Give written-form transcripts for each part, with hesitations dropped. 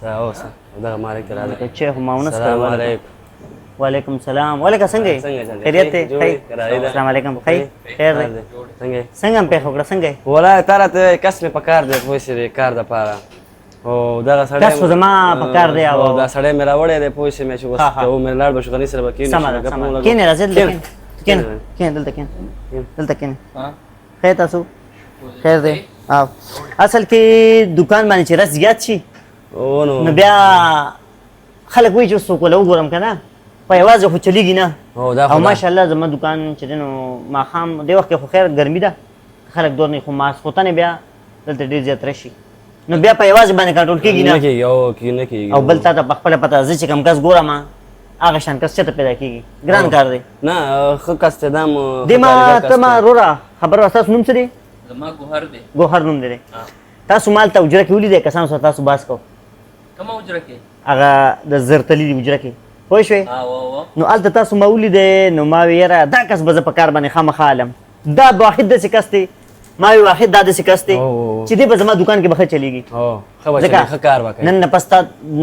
اوسه دغه مالک راځي چې ما ونس السلام علیکم وعلیکم السلام وعلیکم څنګه خیریت ته السلام علیکم خیر خیر څنګه په خوګه څنګه ولا ترى کس مې پکار دی پوه شي کار د پاره او دغه سړی تاسو زما پکار دی او دا سړی مې راوړی دی پوه شي مې چې اوس ته مې لاړ بشو غني سره بکینې سم کینه راځي کینه دلته کینه خیر تاسو خیر دی او اصل کې دکان باندې چې رس زیات شي نو بیا خلک وایي چې اوس څوک ولا وګورم که نه په یوازې خو چلیږي نه او ماشاءالله زما دکان چې دی نو ماښام دې وخت کې خو خیر ګرمي ده خلک دور نه خو ماسخوتنې بیا دلته ډېر زیات راشي نو بیا په یوازې باندې کنټرول کېږي نه او بل تا ته په خپله پته زه چې کوم کس ګورم هغه شان کس چېرته پیدا کېږي ګران کار دی نه ښه کس دی دا دې ما ته ما وروره خبره وه ستاسو نوم څه دی زما ګوهر دی ګوهر نوم دی تاسو مال ته حجره کې ولیدئ کسانو سره تاسو بحث کوو کومه حجره کې هغه د زرتلي دی حجره کې پوه شوې نو هلته تاسو ما ولیدئ نو ما وی یاره دا کس به زه په کار باندې خامخا علم دا واحد داسې کس دی ما وی واحد دا داسې کس دی چې دی به زما دکان کې به ښه چلیږي نن نه پس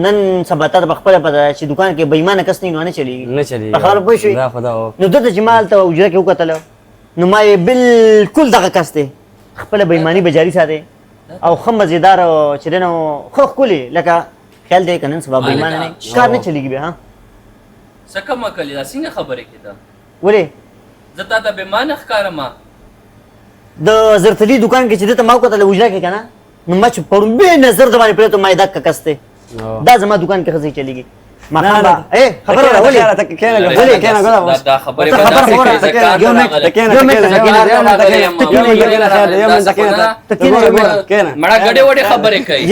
نن سبا تا ته په خپله پته ده چې دکان کې بېایمانه کس نه وي نو نه چلیږي په خبره پوه شوې نو دلته چې ما هلته حجره کې وکتله نو ما یې بلکل دغه کس دی خپله بېایماني به جاري ساتي او ښه مزېدار چې دی نو ښه ښکلې لکه خیال دی که نن سبا بېایمانه نه کار نه چلیږي بیا څه کم عقل دا څنګه خبرې کې ده ولې زه تا ته بېایمانه ښکارم د زرتلي دکان کې چې دته ما وکتله حجره کې که نه نو ما چې پړومبې نظر د باندې پرېوتم ما یې دا کس دی دا زما دکان کې ښه ځای چلیږي خبره ده ولې دا خبرې مړه ګډې وډې خبرې کوي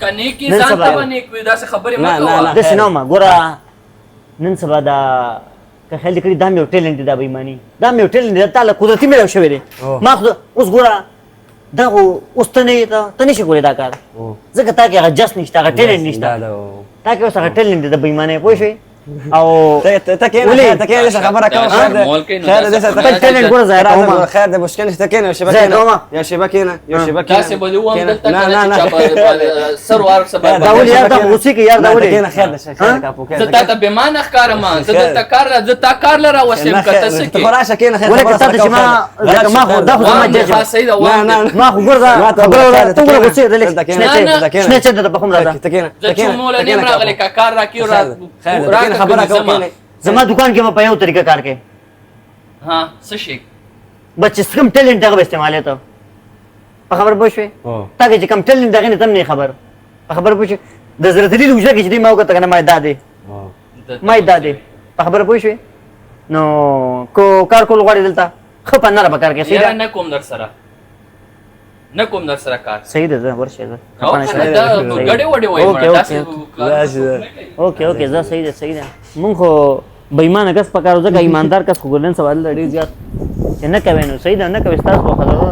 که نیکي ځان ته به نیک وي داسې خبرې مه کوه داسې نه ومه ګوره نن سبا دا که خیال دې کړي دا مې یو ټیلنټ دی دا بېایماني دا مې یو ټیلنټ دی دا تا له قدرتي میلاو شوی دی ما خو اوس ګوره دا خو اوس ته نه یې ته نشي کولی دا کار ځکه تا کې هغه جس نشته هغه ټیلنټ نشته تا کې اوس هغه ټیلنټ دی د بېایمانۍ پوه شوې او خبره کوم خیر ده ټیلنټ ګوره ځای کومه خیر ده مشکل نشته کېنه یو شیبه کېنه داسې به دې ووایم دلته که نه چې چا په سر وارسه دا ولې یار دا غوسې کې یار دا ولې زه تا ته بېایمانه ښکارم زه دلته کار زه تا کار له راوستیم که ته څه کې ولې که تا ته چې ما خو دا خو زما جج ما خو ګوره خبره ته ګوره غوسې دی شنه چې درته بخوم راځه زه څو موله نیم راغلی که کار راکړي خبره کوم زما دکان کې په یو طریقه کار کوي ها څه شي بس چې کوم ټیلنټ هغه به استعمالوي ته په خبره پوه شوې تا کې چې کوم ټیلنټ هغې نه ته هم نه خبر په خبره پوه شوې د زرتلي حجره کې چې دی ما وکته که نه ما یې دا دی ما یې دا دی په خبره پوه شوې نو کو کار کول غواړې دلته ښه په نره به کار کوې صحیح ده نه کوم در سره نه کوم در سره کار صحیح ده زه ورشې زه ګډې وډې وایي اوکې اوکې زه صحیح ده صحیح ده مونږ خو بېایمانه کس پکار ځکه ایماندار کس خو ګورلن سوال ډېر زیات چې نه کوې نو صحیح ده نه کوې ستاسو خبره